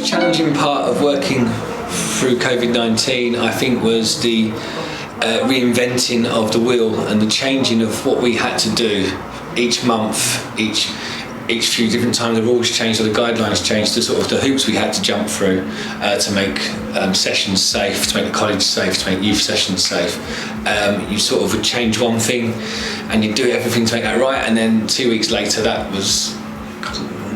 most challenging part of working through COVID-19, I think, was the reinventing of the wheel and the changing of what we had to do each month, each few different times. The rules changed or the guidelines changed, to sort of the hoops we had to jump through to make sessions safe, to make the college safe, to make youth sessions safe. You sort of would change one thing and you'd do everything to make that right, and then 2 weeks later that was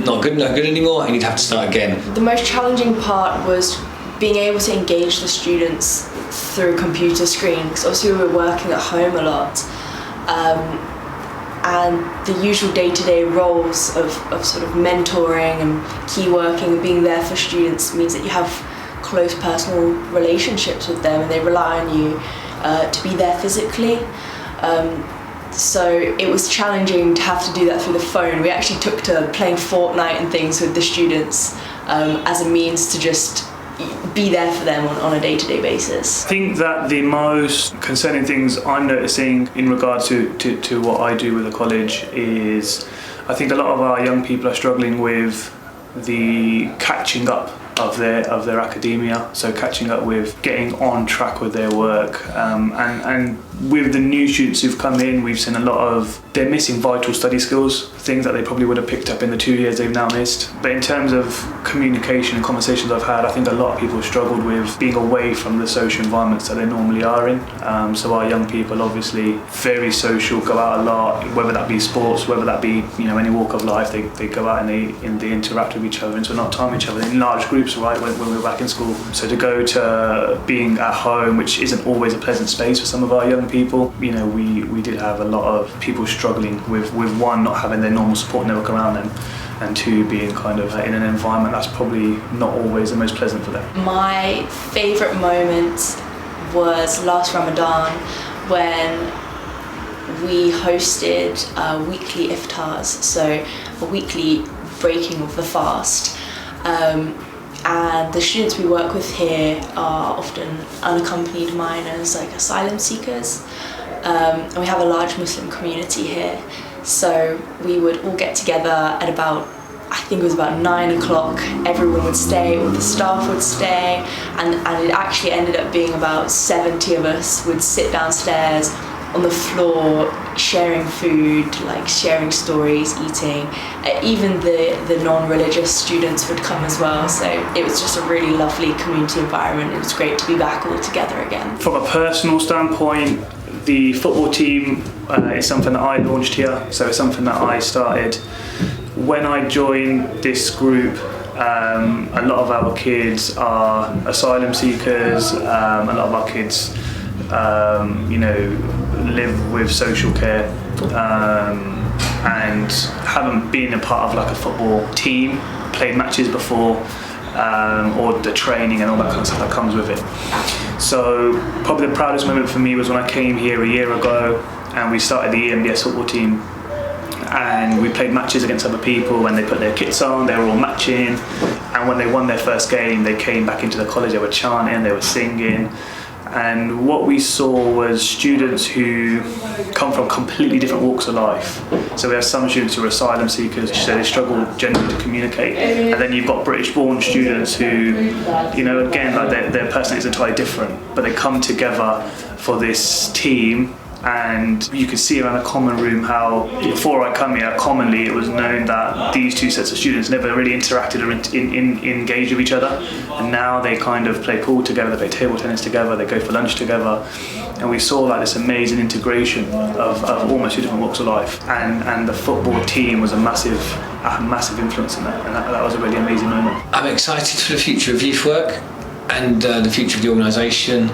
not good anymore, and you'd have to start again. The most challenging part was being able to engage the students through a computer screen, because obviously we were working at home a lot, and the usual day-to-day roles of sort of mentoring and key working and being there for students means that you have close personal relationships with them and they rely on you to be there physically. So it was challenging to have to do that through the phone. We actually took to playing Fortnite and things with the students as a means to just be there for them on a day-to-day basis. I think that the most concerning things I'm noticing in regard to what I do with the college is, I think a lot of our young people are struggling with the catching up of their academia, so catching up with getting on track with their work, and with the new students who've come in, we've seen a lot of, they're missing vital study skills, things that they probably would have picked up in the 2 years they've now missed. But in terms of communication and conversations I've had, I think a lot of people have struggled with being away from the social environments that they normally are in. So our young people, obviously very social, go out a lot, whether that be sports, whether that be any walk of life, they go out and they interact with each other and spend a lot of time with each other in large groups, right, when we were back in school. So to go to being at home, which isn't always a pleasant space for some of our young people, we did have a lot of people struggling with one, not having their normal support network around them, and two, being kind of in an environment that's probably not always the most pleasant for them. My favourite moment was last Ramadan, when we hosted weekly Iftars, so a weekly breaking of the fast. And the students we work with here are often unaccompanied minors, like asylum seekers, and we have a large Muslim community here. So we would all get together at about, I think it was about 9 o'clock, everyone would stay, all the staff would stay, and it actually ended up being about 70 of us would sit downstairs on the floor, sharing food, like sharing stories, eating. Even the non-religious students would come as well, so it was just a really lovely community environment. It was great to be back all together again. From a personal standpoint, the football team is something that I launched here, so it's something that I started. When I joined this group, a lot of our kids are asylum seekers, a lot of our kids live with social care, and haven't been a part of like a football team, played matches before, or the training and all that kind of stuff that comes with it. So probably the proudest moment for me was when I came here a year ago and we started the EMBS football team, and we played matches against other people. When they put their kits on, they were all matching, and when they won their first game, they came back into the college, they were chanting, they were singing. And what we saw was students who come from completely different walks of life. So we have some students who are asylum seekers, so they struggle generally to communicate. And then you've got British-born students who, again, like their personality is entirely different, but they come together for this team. And you could see around the common room how, before I come here, commonly it was known that these two sets of students never really interacted or engaged with each other. And now they kind of play pool together, they play table tennis together, they go for lunch together. And we saw like this amazing integration of almost two different walks of life. And the football team was a massive influence in that. And that was a really amazing moment. I'm excited for the future of youth work and the future of the organisation.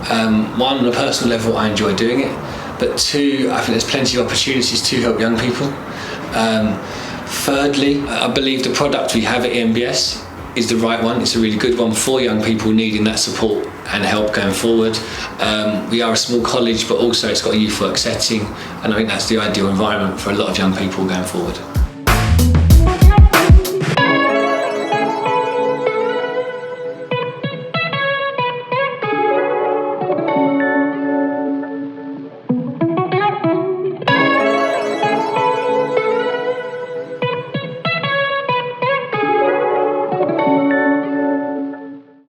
One, on a personal level, I enjoy doing it, but two, I think there's plenty of opportunities to help young people. Thirdly, I believe the product we have at EMBS is the right one. It's a really good one for young people needing that support and help going forward. We are a small college, but also it's got a youth work setting, and I think that's the ideal environment for a lot of young people going forward.